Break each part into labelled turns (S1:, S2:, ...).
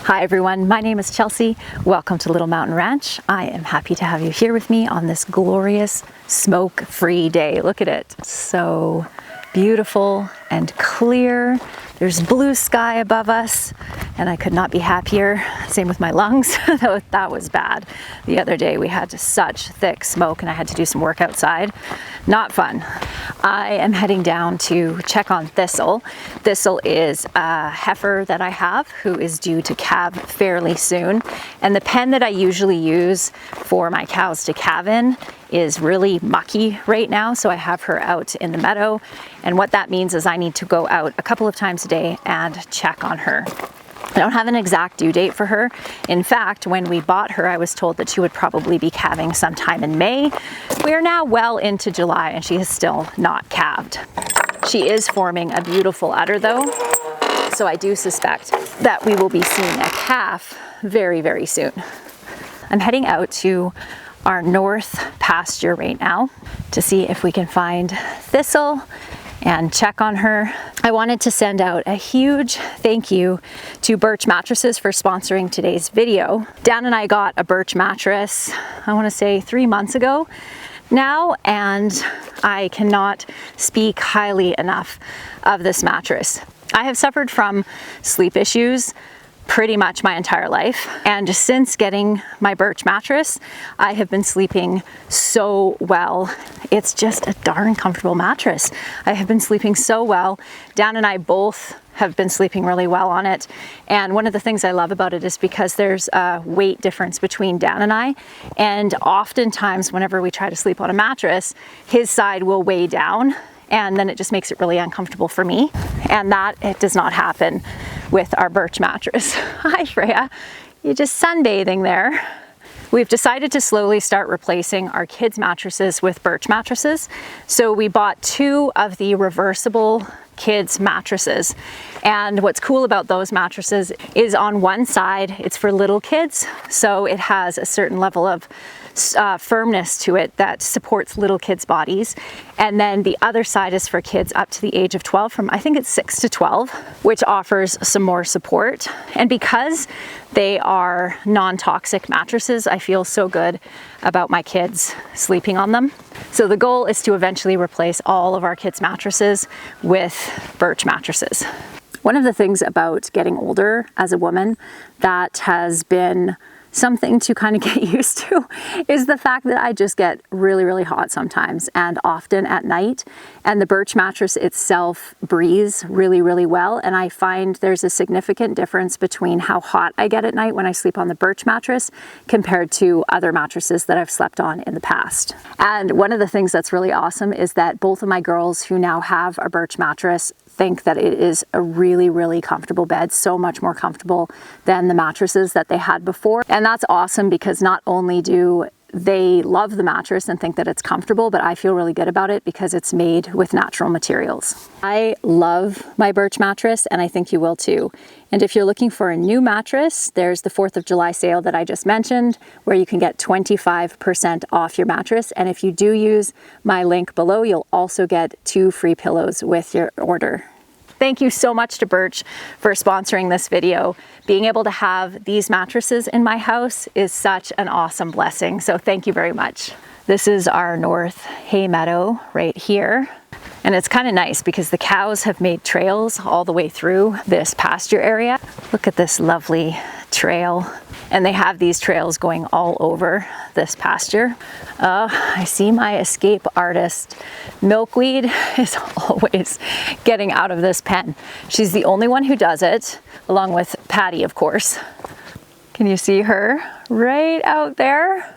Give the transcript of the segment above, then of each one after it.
S1: Hi everyone, my name is Chelsea. Welcome to Little Mountain Ranch. I am happy to have you here with me on this glorious smoke-free day. Look at it, so beautiful and clear. There's blue sky above us and I could not be happier. Same with my lungs. That was bad. The other day we had such thick smoke and I had to do some work outside. Not fun. I am heading down to check on Thistle. Thistle is a heifer that I have who is due to calve fairly soon. And the pen that I usually use for my cows to calve in is really mucky right now, so I have her out in the meadow, and what that means is I need to go out a couple of times a day and check on her. I don't have an exact due date for her. In fact, when we bought her, I was told that she would probably be calving sometime in May. We are now well into July and she is still not calved. She is forming a beautiful udder though, so I do suspect that we will be seeing a calf very, very soon. I'm heading out to our north pasture right now to see if we can find Thistle and check on her. I wanted to send out a huge thank you to Birch mattresses for sponsoring today's video. Dan and I got a Birch mattress, I want to say 3 months ago now, and I cannot speak highly enough of this mattress. I have suffered from sleep issues pretty much my entire life, and since getting my Birch mattress I have been sleeping so well. It's just a darn comfortable mattress. I have been sleeping so well. Dan and I both have been sleeping really well on it, and one of the things I love about it is because there's a weight difference between Dan and I, and oftentimes whenever we try to sleep on a mattress his side will weigh down and then it just makes it really uncomfortable for me, and that it does not happen with our Birch mattress. Hi Freya, you're just sunbathing there. We've decided to slowly start replacing our kids' mattresses with Birch mattresses. So we bought 2 of the reversible kids mattresses. And what's cool about those mattresses is on one side, it's for little kids. So it has a certain level of firmness to it that supports little kids' bodies. And then the other side is for kids up to the age of 12, from I think it's 6 to 12, which offers some more support. And because they are non-toxic mattresses, I feel so good about my kids sleeping on them. So the goal is to eventually replace all of our kids' mattresses with Birch mattresses. One of the things about getting older as a woman that has been something to kind of get used to is the fact that I just get really, really hot sometimes, and often at night. And the Birch mattress itself breathes really, really well. And I find there's a significant difference between how hot I get at night when I sleep on the Birch mattress compared to other mattresses that I've slept on in the past. And one of the things that's really awesome is that both of my girls who now have a Birch mattress think that it is a really, really comfortable bed, so much more comfortable than the mattresses that they had before. And that's awesome because not only do they love the mattress and think that it's comfortable, but I feel really good about it because it's made with natural materials. I love my Birch mattress and I think you will too. And if you're looking for a new mattress, there's the 4th of July sale that I just mentioned where you can get 25% off your mattress. And if you do use my link below, you'll also get 2 free pillows with your order. Thank you so much to Birch for sponsoring this video. Being able to have these mattresses in my house is such an awesome blessing, so thank you very much. This is our north hay meadow right here. And it's kind of nice because the cows have made trails all the way through this pasture area. Look at this lovely trail. And they have these trails going all over this pasture. I see my escape artist. Milkweed is always getting out of this pen. She's the only one who does it, along with Patty, of course. Can you see her right out there?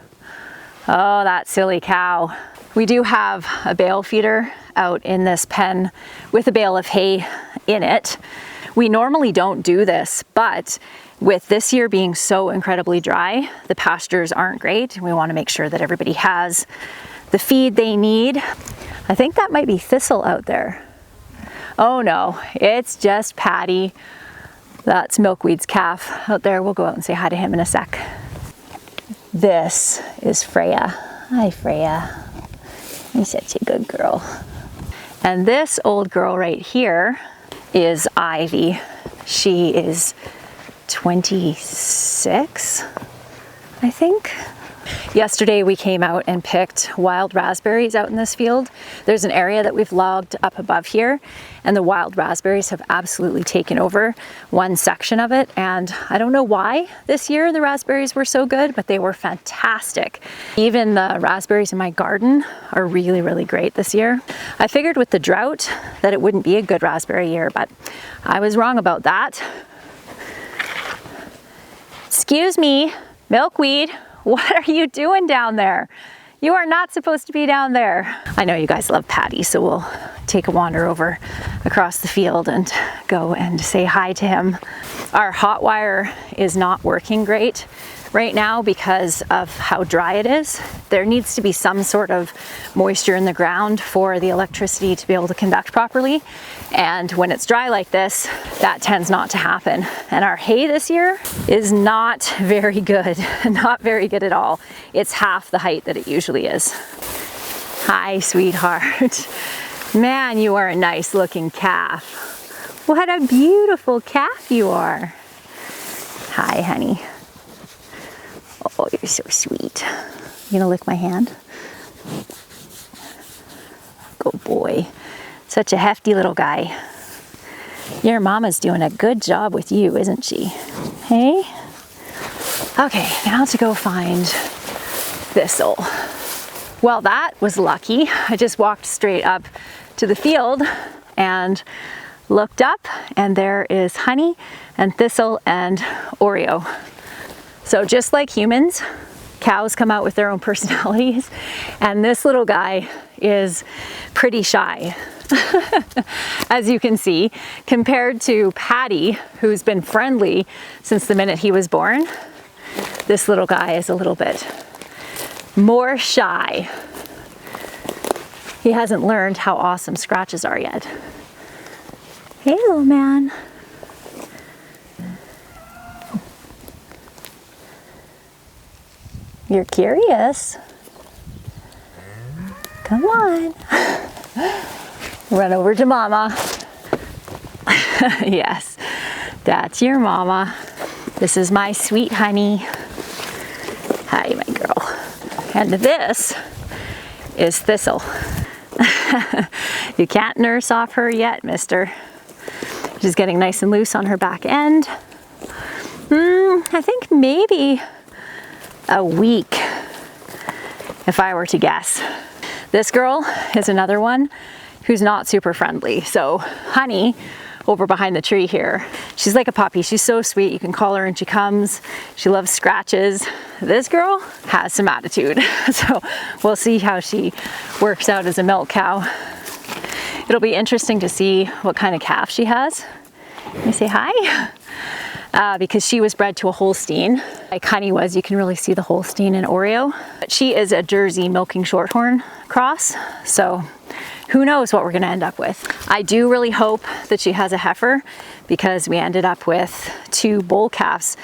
S1: Oh, that silly cow. We do have a bale feeder out in this pen with a bale of hay in it. We normally don't do this, but with this year being so incredibly dry, the pastures aren't great. We want to make sure that everybody has the feed they need. I think that might be Thistle out there. Oh no, it's just Patty. That's Milkweed's calf out there. We'll go out and say hi to him in a sec. This is Freya. Hi Freya. You're such a good girl. And this old girl right here is Ivy. She is 26, I think. Yesterday we came out and picked wild raspberries out in this field. There's an area that we've logged up above here, and the wild raspberries have absolutely taken over one section of it. And I don't know why this year the raspberries were so good, but they were fantastic. Even the raspberries in my garden are really, really great this year. I figured with the drought that it wouldn't be a good raspberry year, but I was wrong about that. Excuse me, milkweed. What are you doing down there? You are not supposed to be down there. I know you guys love Patty, so we'll take a wander over across the field and go and say hi to him. Our hot wire is not working great right now because of how dry it is. There needs to be some sort of moisture in the ground for the electricity to be able to conduct properly. And when it's dry like this, that tends not to happen. And our hay this year is not very good, not very good at all. It's half the height that it usually is. Hi, sweetheart. Man, you are a nice looking calf. What a beautiful calf you are. Hi, honey. Oh, you're so sweet. You gonna lick my hand? Good boy. Such a hefty little guy. Your mama's doing a good job with you, isn't she? Hey? Okay, now to go find Thistle. Well, that was lucky. I just walked straight up to the field and looked up, and there is Honey and Thistle and Oreo. So just like humans, cows come out with their own personalities, and this little guy is pretty shy. As you can see, compared to Patty, who's been friendly since the minute he was born, this little guy is a little bit more shy. He hasn't learned how awesome scratches are yet. Hey, little man. You're curious. Come on. Run over to Mama. Yes, that's your Mama. This is my sweet Honey. Hi, my girl. And this is Thistle. You can't nurse off her yet, mister. She's getting nice and loose on her back end. I think maybe a week, if I were to guess. This girl is another one who's not super friendly. So Honey, over behind the tree here, she's like a puppy. She's so sweet. You can call her and she comes. She loves scratches. This girl has some attitude. So we'll see how she works out as a milk cow. It'll be interesting to see what kind of calf she has. Let me say hi. Because she was bred to a Holstein. Like Honey was, you can really see the Holstein in Oreo. But she is a Jersey milking shorthorn cross, so who knows what we're gonna end up with. I do really hope that she has a heifer, because we ended up with 2 bull calves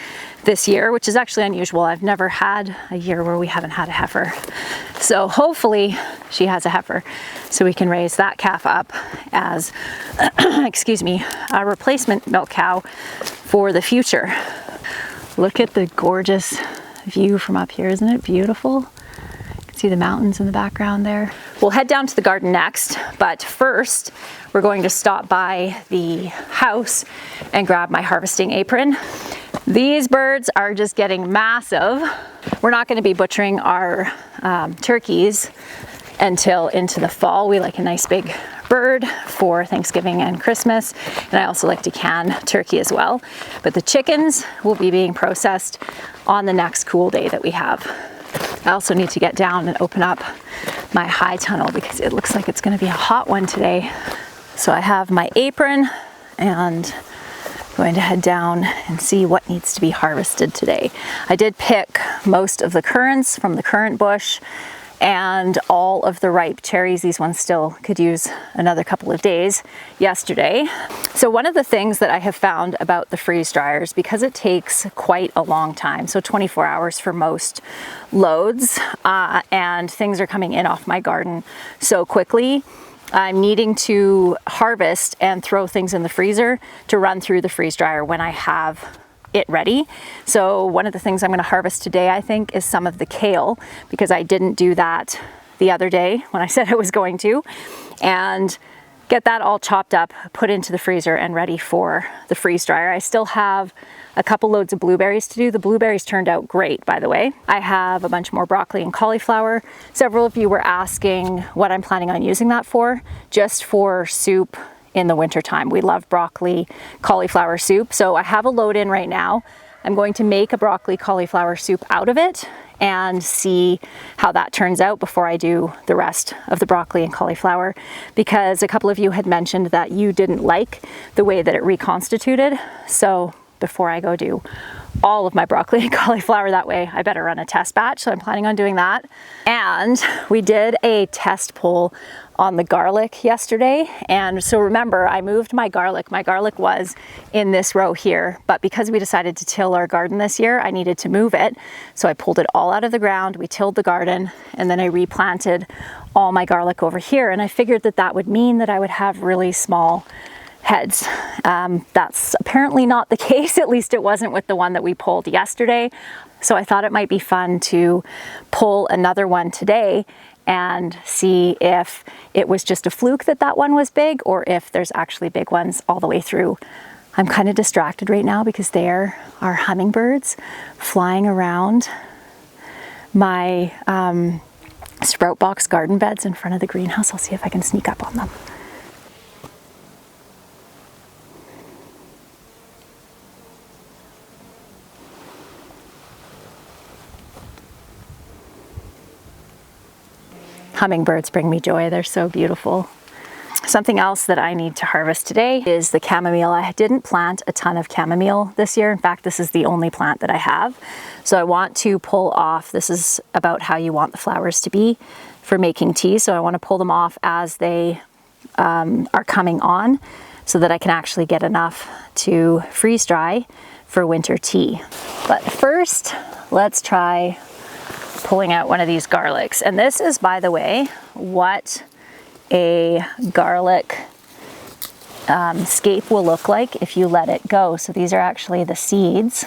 S1: this year, which is actually unusual. I've never had a year where we haven't had a heifer. So hopefully she has a heifer, so we can raise that calf up as, excuse me, a replacement milk cow for the future. Look at the gorgeous view from up here. Isn't it beautiful? You can see the mountains in the background there. We'll head down to the garden next, but first we're going to stop by the house and grab my harvesting apron. These birds are just getting massive. We're not going to be butchering our turkeys until into the fall. We like a nice big bird for Thanksgiving and Christmas, and I also like to can turkey as well. But the chickens will be being processed on the next cool day that we have. I also need to get down and open up my high tunnel because it looks like it's going to be a hot one today. So I have my apron and I'm going to head down and see what needs to be harvested today. I did pick most of the currants from the currant bush and all of the ripe cherries. These ones still could use another couple of days yesterday. So one of the things that I have found about the freeze dryers, because it takes quite a long time, so 24 hours for most loads, and things are coming in off my garden so quickly, I'm needing to harvest and throw things in the freezer to run through the freeze dryer when I have it ready. So one of the things I'm going to harvest today, I think, is some of the kale, because I didn't do that the other day when I said I was going to, and get that all chopped up, put into the freezer and ready for the freeze dryer. I still have a couple loads of blueberries to do. The blueberries turned out great, by the way. I have a bunch more broccoli and cauliflower. Several of you were asking what I'm planning on using that for. Just for soup in the wintertime. We love broccoli cauliflower soup. So I have a load in right now. I'm going to make a broccoli cauliflower soup out of it and see how that turns out before I do the rest of the broccoli and cauliflower, because a couple of you had mentioned that you didn't like the way that it reconstituted. So before I go do all of my broccoli and cauliflower that way, I better run a test batch. So I'm planning on doing that. And we did a test poll on the garlic yesterday. And so remember, I moved my garlic. My garlic was in this row here, but because we decided to till our garden this year, I needed to move it. So I pulled it all out of the ground, we tilled the garden, and then I replanted all my garlic over here. And I figured that that would mean that I would have really small heads. That's apparently not the case, at least it wasn't with the one that we pulled yesterday. So I thought it might be fun to pull another one today and see if it was just a fluke that that one was big, or if there's actually big ones all the way through. I'm kind of distracted right now because there are hummingbirds flying around my sprout box garden beds in front of the greenhouse. I'll see if I can sneak up on them. Hummingbirds bring me joy. They're so beautiful. Something else that I need to harvest today is the chamomile. I didn't plant a ton of chamomile this year. In fact, this is the only plant that I have. So I want to pull off, this is about how you want the flowers to be for making tea. So I want to pull them off as they are coming on so that I can actually get enough to freeze dry for winter tea. But first, let's try pulling out one of these garlics. And this is, by the way, what a garlic scape will look like if you let it go. So these are actually the seeds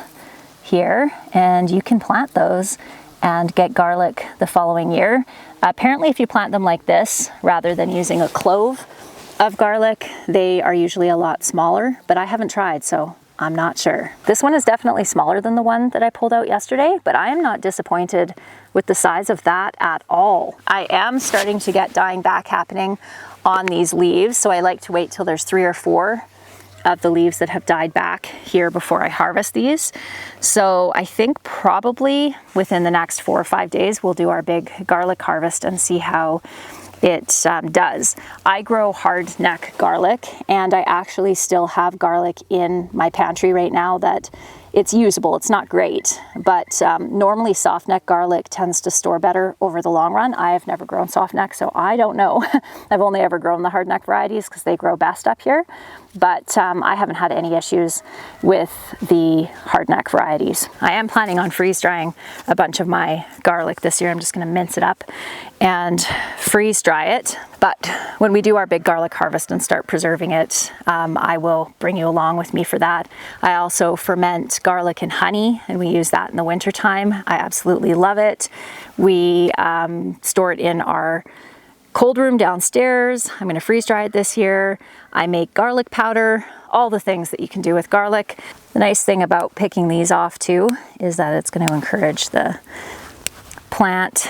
S1: here, and you can plant those and get garlic the following year. Apparently, if you plant them like this, rather than using a clove of garlic, they are usually a lot smaller, but I haven't tried, so I'm not sure. This one is definitely smaller than the one that I pulled out yesterday, but I am not disappointed with the size of that at all. I am starting to get dying back happening on these leaves, so I like to wait till there's 3 or 4 of the leaves that have died back here before I harvest these. So I think probably within the next 4 or 5 days, we'll do our big garlic harvest and see how it does. I grow hardneck garlic, and I actually still have garlic in my pantry right now that it's usable. It's not great, but normally softneck garlic tends to store better over the long run. I have never grown softneck, so I don't know. I've only ever grown the hardneck varieties because they grow best up here, but I haven't had any issues with the hardneck varieties. I am planning on freeze drying a bunch of my garlic this year. I'm just going to mince it up and freeze dry it. But when we do our big garlic harvest and start preserving it, I will bring you along with me for that. I also ferment garlic and honey, and we use that in the winter time. I absolutely love it. We store it in our cold room downstairs. I'm going to freeze dry it this year. I make garlic powder, all the things that you can do with garlic. The nice thing about picking these off too is that it's going to encourage the plant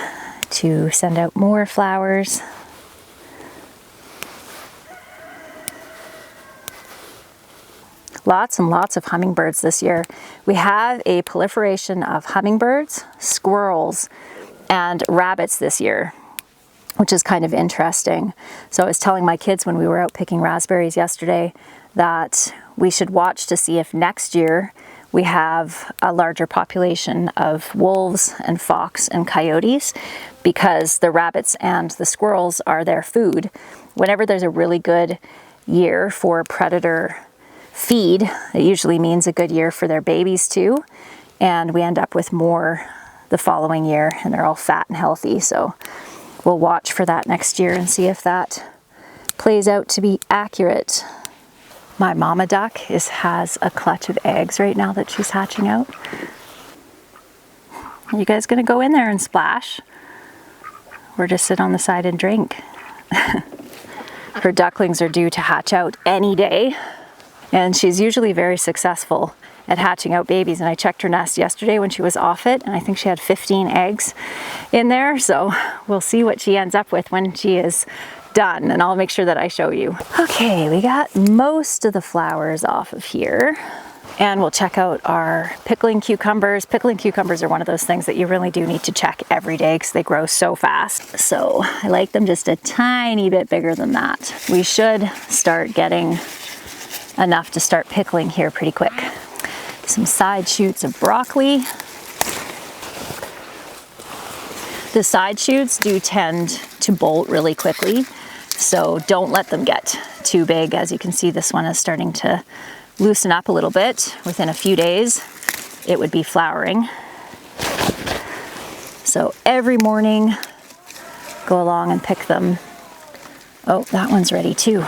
S1: to send out more flowers. Lots and lots of hummingbirds this year. We have a proliferation of hummingbirds, squirrels, and rabbits this year, which is kind of interesting. So I was telling my kids when we were out picking raspberries yesterday that we should watch to see if next year we have a larger population of wolves and fox and coyotes, because the rabbits and the squirrels are their food. Whenever there's a really good year for predator feed, it usually means a good year for their babies too, and we end up with more the following year, and they're all fat and healthy. So we'll watch for that next year and see if that plays out to be accurate. My mama duck has a clutch of eggs right now that she's hatching out. Are you guys gonna go in there and splash? Or just sit on the side and drink? Her ducklings are due to hatch out any day, and she's usually very successful at hatching out babies. And I checked her nest yesterday when she was off it, and I think she had 15 eggs in there. So we'll see what she ends up with when she is done, and I'll make sure that I show you. Okay, we got most of the flowers off of here, and we'll check out our pickling cucumbers. Pickling cucumbers are one of those things that you really do need to check every day because they grow so fast. So I like them just a tiny bit bigger than that. We should start getting enough to start pickling here pretty quick. Some side shoots of broccoli. The side shoots do tend to bolt really quickly, so don't let them get too big. As you can see, this one is starting to loosen up a little bit. Within a few days, it would be flowering. So every morning, go along and pick them. Oh, that one's ready too.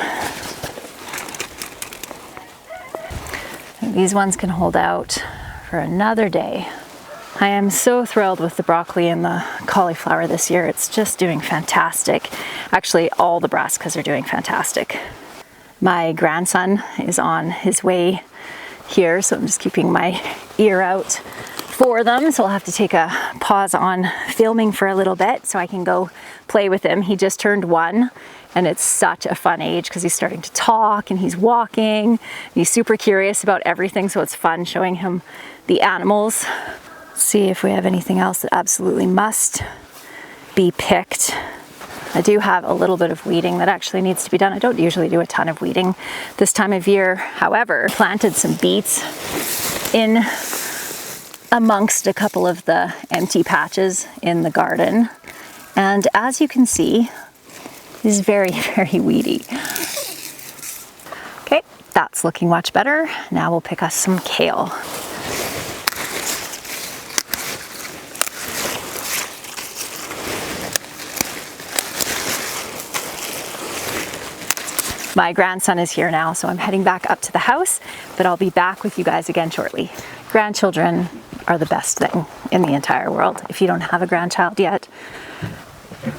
S1: These ones can hold out for another day. I am so thrilled with the broccoli and the cauliflower this year. It's just doing fantastic. Actually, all the brassicas are doing fantastic. My grandson is on his way here, so I'm just keeping my ear out for them. So I'll have to take a pause on filming for a little bit so I can go play with him. He just turned 1, and it's such a fun age because he's starting to talk and he's walking. He's super curious about everything, so it's fun showing him the animals. See if we have anything else that absolutely must be picked. I do have a little bit of weeding that actually needs to be done. I don't usually do a ton of weeding this time of year. However, planted some beets in amongst a couple of the empty patches in the garden. And as you can see, it's very, very weedy. Okay, that's looking much better. Now we'll pick us some kale. My grandson is here now, so I'm heading back up to the house, but I'll be back with you guys again shortly. Grandchildren are the best thing in the entire world. If you don't have a grandchild yet,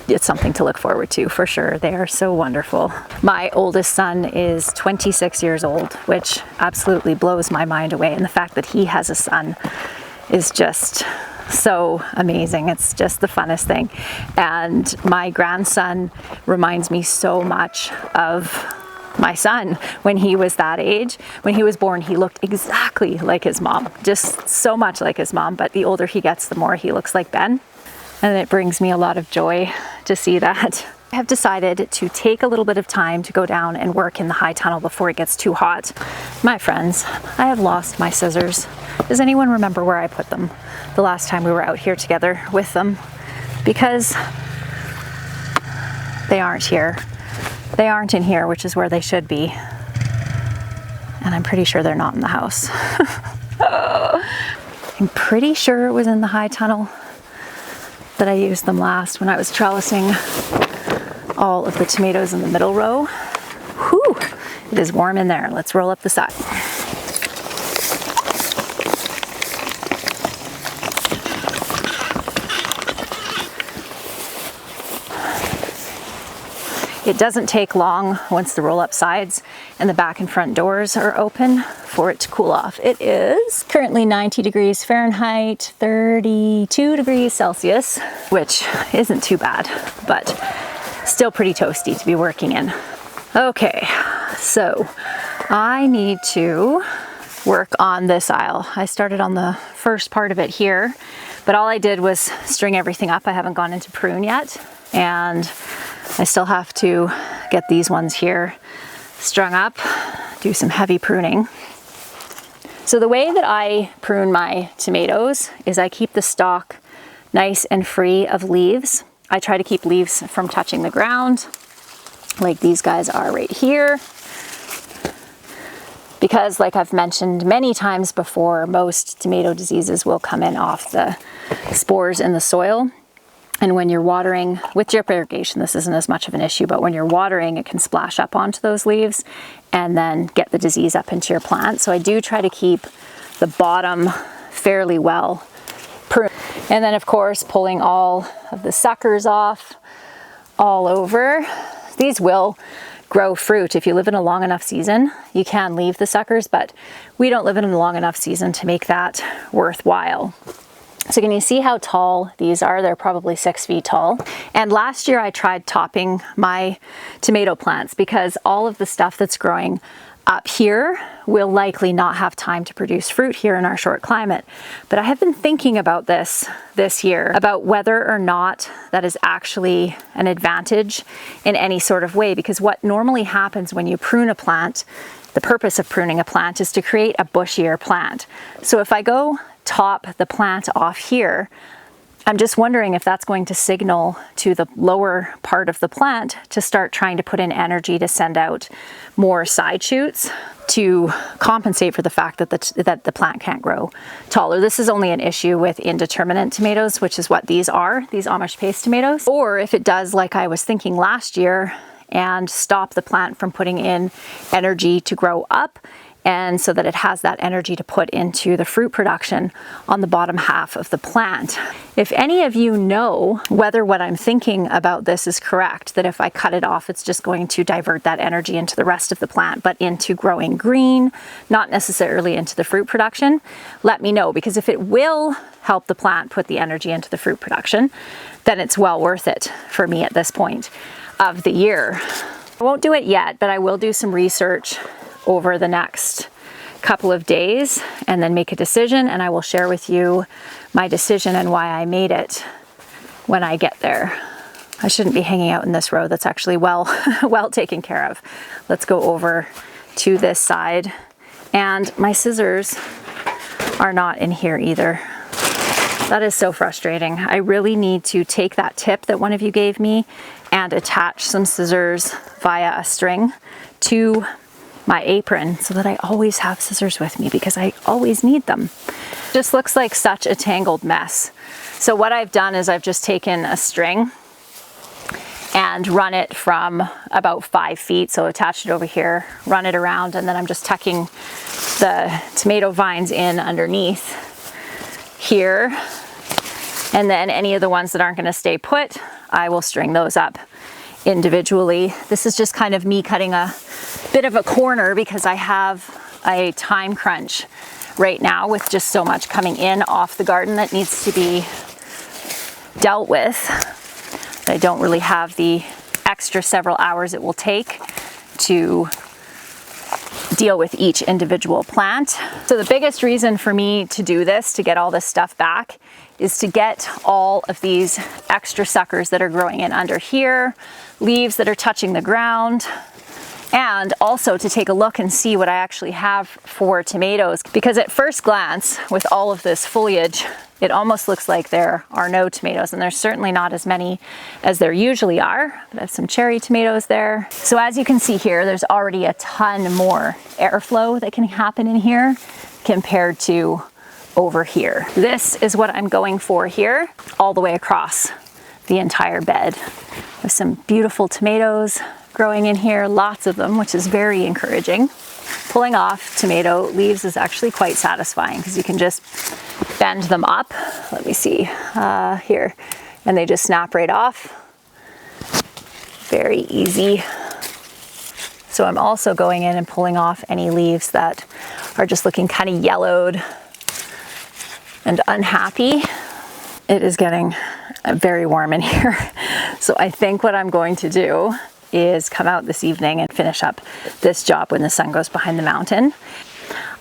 S1: it's something to look forward to for sure. They are so wonderful. My oldest son is 26 years old, which absolutely blows my mind away. And the fact that he has a son is just so amazing. It's just the funnest thing. And my grandson reminds me so much of my son when he was that age. When he was born, he looked exactly like his mom, just so much like his mom. But the older he gets, the more he looks like Ben. And it brings me a lot of joy to see that. I have decided to take a little bit of time to go down and work in the high tunnel before it gets too hot. My friends, I have lost my scissors. Does anyone remember where I put them the last time we were out here together with them? Because they aren't here. They aren't in here, which is where they should be. And I'm pretty sure they're not in the house. I'm pretty sure it was in the high tunnel that I used them last when I was trellising all of the tomatoes in the middle row. Whew, it is warm in there. Let's roll up the side. It doesn't take long once the roll-up sides and the back and front doors are open for it to cool off. It is currently 90 degrees Fahrenheit, 32 degrees Celsius, which isn't too bad, but still pretty toasty to be working in. Okay, so I need to work on this aisle. I started on the first part of it here, but all I did was string everything up. I haven't gone into prune yet, and I still have to get these ones here strung up, do some heavy pruning. So the way that I prune my tomatoes is I keep the stalk nice and free of leaves. I try to keep leaves from touching the ground, like these guys are right here. Because like I've mentioned many times before, most tomato diseases will come in off the spores in the soil. And when you're watering with drip irrigation, this isn't as much of an issue, but when you're watering, it can splash up onto those leaves and then get the disease up into your plant. So I do try to keep the bottom fairly well pruned. And then of course, pulling all of the suckers off all over. These will grow fruit. If you live in a long enough season, you can leave the suckers, but we don't live in a long enough season to make that worthwhile. So can you see how tall these are? They're probably 6 feet tall. And last year I tried topping my tomato plants because all of the stuff that's growing up here will likely not have time to produce fruit here in our short climate. But I have been thinking about this year, about whether or not that is actually an advantage in any sort of way, because what normally happens when you prune a plant, the purpose of pruning a plant is to create a bushier plant. So if I go top the plant off here, I'm just wondering if that's going to signal to the lower part of the plant to start trying to put in energy to send out more side shoots to compensate for the fact that the plant can't grow taller. This is only an issue with indeterminate tomatoes, which is what these are, these Amish paste tomatoes. Or if it does, like I was thinking last year, and stop the plant from putting in energy to grow up, and so that it has that energy to put into the fruit production on the bottom half of the plant. If any of you know whether what I'm thinking about this is correct, that if I cut it off, it's just going to divert that energy into the rest of the plant, but into growing green, not necessarily into the fruit production, let me know, because if it will help the plant put the energy into the fruit production, then it's well worth it for me at this point of the year. I won't do it yet, but I will do some research over the next couple of days and then make a decision, and I will share with you my decision and why I made it when I get there. I shouldn't be hanging out in this row. That's actually well taken care of. Let's go over to this side, and my scissors are not in here either. That is so frustrating. I really need to take that tip that one of you gave me and attach some scissors via a string to my apron so that I always have scissors with me, because I always need them. Just looks like such a tangled mess. So what I've done is I've just taken a string and run it from about 5 feet. So attached it over here, run it around, and then I'm just tucking the tomato vines in underneath here. And then any of the ones that aren't going to stay put, I will string those up individually. This is just kind of me cutting a bit of a corner because I have a time crunch right now with just so much coming in off the garden that needs to be dealt with. I don't really have the extra several hours it will take to deal with each individual plant. So the biggest reason for me to do this, to get all this stuff back, is to get all of these extra suckers that are growing in under here, leaves that are touching the ground, and also to take a look and see what I actually have for tomatoes. Because at first glance, with all of this foliage, it almost looks like there are no tomatoes, and there's certainly not as many as there usually are. But I have some cherry tomatoes there. So as you can see here, there's already a ton more airflow that can happen in here compared to over here. This is what I'm going for here, all the way across the entire bed, with some beautiful tomatoes growing in here, lots of them, which is very encouraging. Pulling off tomato leaves is actually quite satisfying because you can just bend them up. Let me see here, and they just snap right off. Very easy. So I'm also going in and pulling off any leaves that are just looking kind of yellowed and unhappy. It is getting very warm in here. So I think what I'm going to do is come out this evening and finish up this job when the sun goes behind the mountain.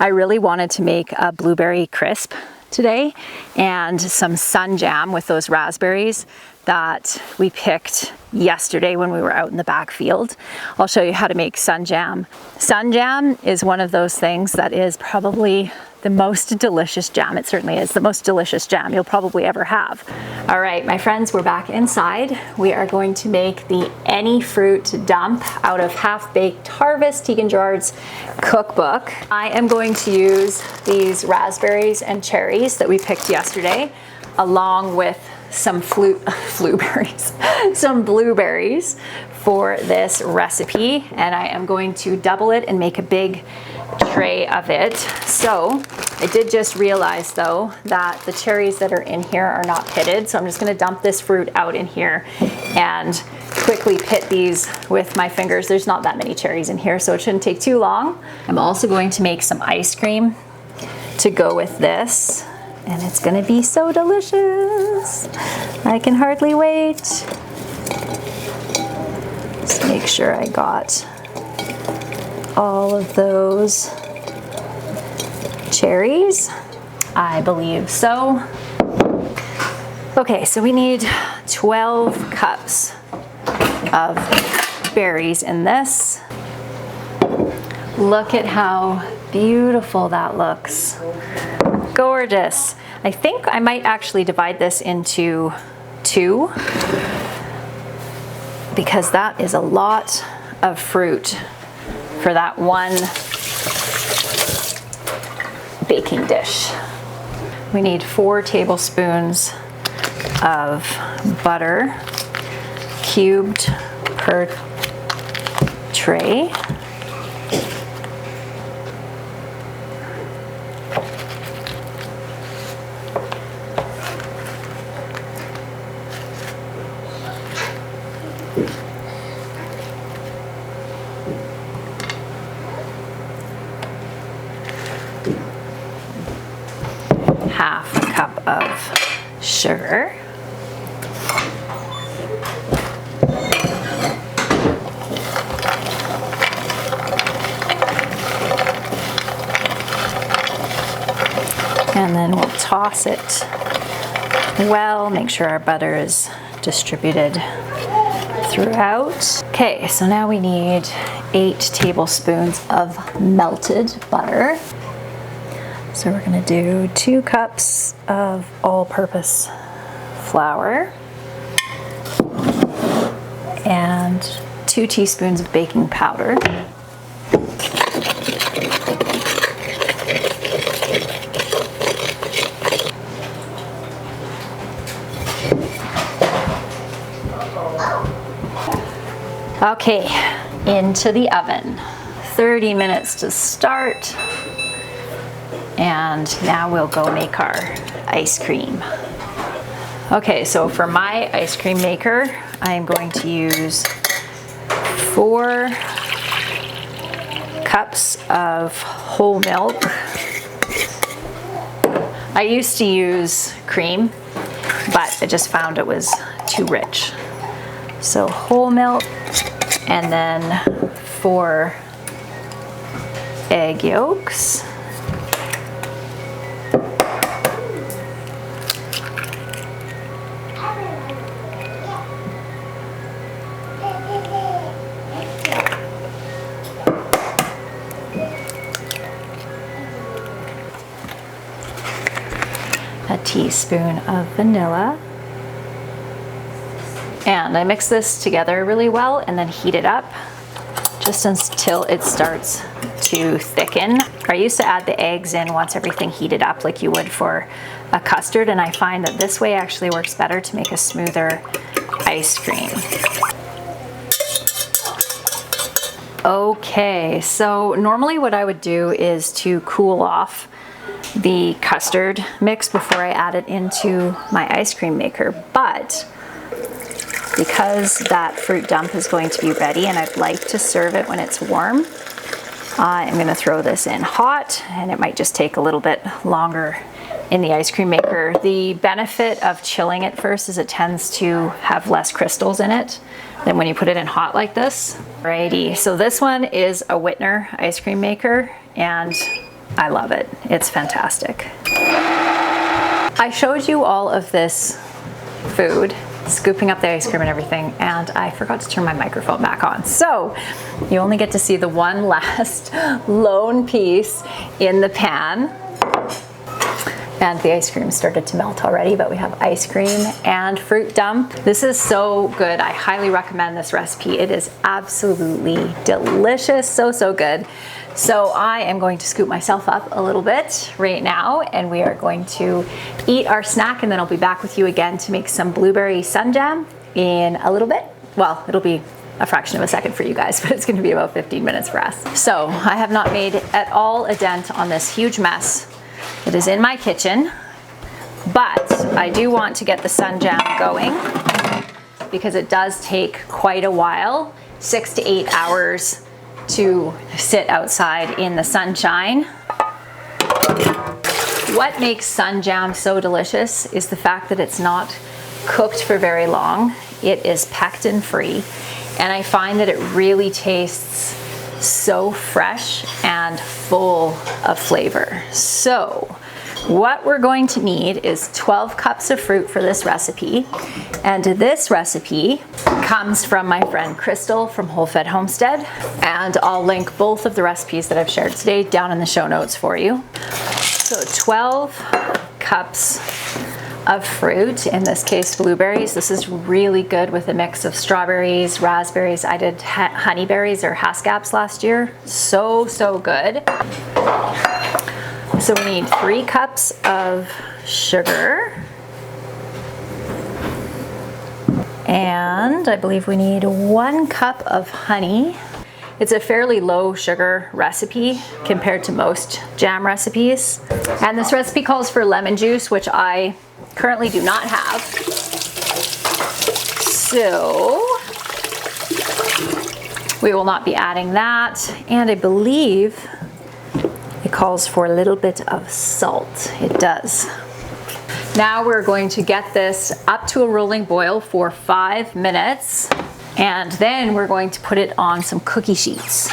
S1: I really wanted to make a blueberry crisp today and some sun jam with those raspberries that we picked yesterday when we were out in the back field. I'll show you how to make sun jam. Sun jam is one of those things that is probably the most delicious jam. It certainly is the most delicious jam you'll probably ever have. All right, my friends, we're back inside. We are going to make the Any Fruit Dump out of Half-Baked Harvest, Tegan Gerard's cookbook. I am going to use these raspberries and cherries that we picked yesterday, along with some some blueberries for this recipe, and I am going to double it and make a big tray of it. So I did just realize though that the cherries that are in here are not pitted, so I'm just going to dump this fruit out in here and quickly pit these with my fingers. There's not that many cherries in here, so it shouldn't take too long. I'm also going to make some ice cream to go with this, and it's going to be so delicious. I can hardly wait. Just make sure I got all of those cherries. I believe so. Okay, so we need 12 cups of berries in this. Look at how beautiful that looks. Gorgeous. I think I might actually divide this into 2 because that is a lot of fruit for that one baking dish. We need 4 tablespoons of butter, cubed per tray. Half a cup of sugar. And then we'll toss it well, make sure our butter is distributed throughout. Okay, so now we need 8 tablespoons of melted butter. So we're gonna do 2 cups of all-purpose flour and 2 teaspoons of baking powder. Okay, into the oven. 30 minutes to start. And now we'll go make our ice cream. Okay, so for my ice cream maker, I am going to use 4 cups of whole milk. I used to use cream, but I just found it was too rich. So whole milk, and then 4 egg yolks. A teaspoon of vanilla. And I mix this together really well and then heat it up just until it starts to thicken. I used to add the eggs in once everything heated up like you would for a custard, and I find that this way actually works better to make a smoother ice cream. Okay, so normally what I would do is to cool off the custard mix before I add it into my ice cream maker, but because that fruit dump is going to be ready and I'd like to serve it when it's warm, I'm going to throw this in hot, and it might just take a little bit longer in the ice cream maker. The benefit of chilling it first is it tends to have less crystals in it than when you put it in hot like this. Alrighty, so this one is a Whitner ice cream maker, and I love it. It's fantastic. I showed you all of this food, scooping up the ice cream and everything, and I forgot to turn my microphone back on. So you only get to see the one last lone piece in the pan. And the ice cream started to melt already, but we have ice cream and fruit dump. This is so good. I highly recommend this recipe. It is absolutely delicious, so good. So I am going to scoop myself up a little bit right now, and we are going to eat our snack, and then I'll be back with you again to make some blueberry sun jam in a little bit. Well, it'll be a fraction of a second for you guys, but it's going to be about 15 minutes for us. So I have not made at all a dent on this huge mess that is in my kitchen, but I do want to get the sun jam going because it does take quite a while, 6 to 8 hours to sit outside in the sunshine. What makes sun jam so delicious is the fact that it's not cooked for very long. It is pectin free, and I find that it really tastes so fresh and full of flavor. So what we're going to need is 12 cups of fruit for this recipe, and this recipe comes from my friend Crystal from Woodland Homestead, and I'll link both of the recipes that I've shared today down in the show notes for you. So 12 cups of fruit, in this case blueberries. This is really good with a mix of strawberries, raspberries. I did honeyberries or haskaps last year. So good. So we need 3 cups of sugar, and I believe we need 1 cup of honey. It's a fairly low sugar recipe compared to most jam recipes. And this recipe calls for lemon juice, which I currently do not have. So we will not be adding that. And I believe it calls for a little bit of salt. It does. Now we're going to get this up to a rolling boil for 5 minutes, and then we're going to put it on some cookie sheets.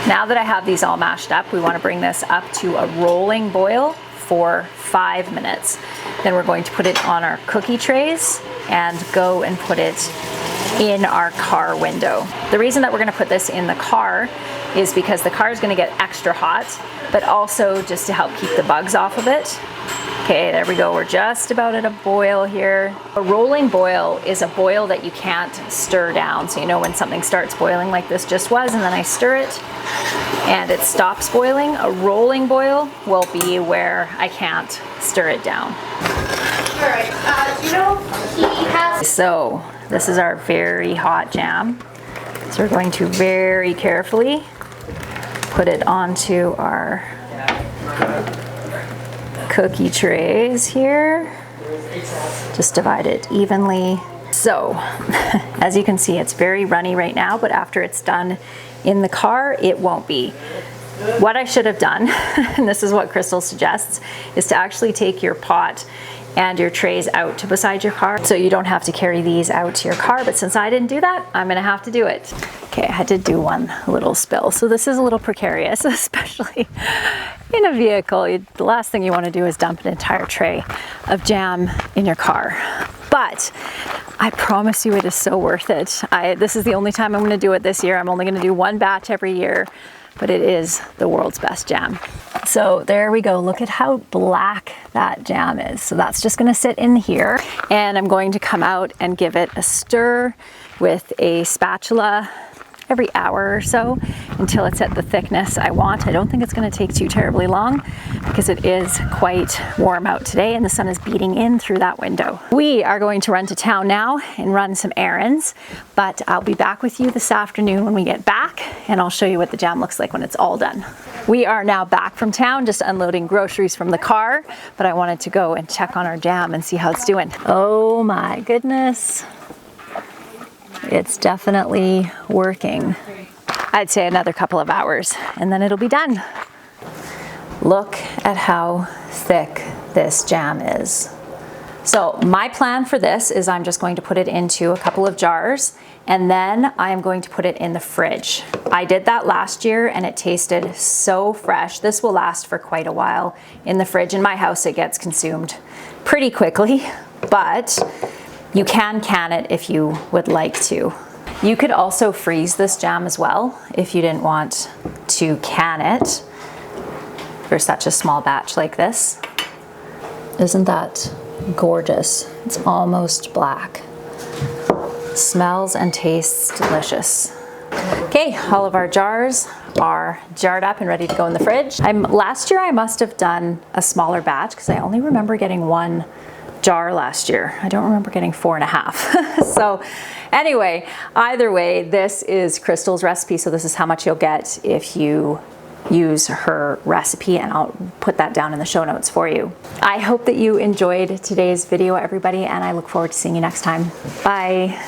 S1: Now that I have these all mashed up, we want to bring this up to a rolling boil for 5 minutes. Then we're going to put it on our cookie trays and go and put it in our car window. The reason that we're going to put this in the car is because the car is going to get extra hot, but also just to help keep the bugs off of it. Okay, there we go. We're just about at a boil here. A rolling boil is a boil that you can't stir down. So you know when something starts boiling like this just was, and then I stir it and it stops boiling. A rolling boil will be where I can't stir it down.
S2: All right, you know, he has...
S1: So this is our very hot jam. So we're going to very carefully put it onto our cookie trays here. Just divide it evenly. So as you can see, it's very runny right now, but after it's done in the car, it won't be. What I should have done, and this is what Crystal suggests, is to actually take your pot and your trays out to beside your car, so you don't have to carry these out to your car. But since I didn't do that, I'm gonna have to do it. Okay, I did do one little spill, so this is a little precarious, especially in a vehicle. The last thing you want to do is dump an entire tray of jam in your car. But I promise you it is so worth it. This is the only time I'm going to do it this year. I'm only going to do 1 batch every year, but it is the world's best jam. So there we go. Look at how black that jam is. So that's just going to sit in here, and I'm going to come out and give it a stir with a spatula every hour or so until it's at the thickness I want. I don't think it's going to take too terribly long because it is quite warm out today and the sun is beating in through that window. We are going to run to town now and run some errands, but I'll be back with you this afternoon when we get back, and I'll show you what the jam looks like when it's all done. We are now back from town, just unloading groceries from the car, but I wanted to go and check on our jam and see how it's doing. Oh my goodness. It's definitely working. I'd say another couple of hours and then it'll be done. Look at how thick this jam is. So my plan for this is I'm just going to put it into a couple of jars, and then I am going to put it in the fridge. I did that last year and it tasted so fresh. This will last for quite a while in the fridge. In my house it gets consumed pretty quickly, but you can it if you would like to. You could also freeze this jam as well if you didn't want to can it for such a small batch like this. Isn't that gorgeous? It's almost black. Smells and tastes delicious. Okay, all of our jars are jarred up and ready to go in the fridge. Last year I must have done a smaller batch because I only remember getting 1 jar last year. I don't remember getting 4.5. So anyway, either way, this is Crystal's recipe. So this is how much you'll get if you use her recipe, and I'll put that down in the show notes for you. I hope that you enjoyed today's video, everybody, and I look forward to seeing you next time. Bye.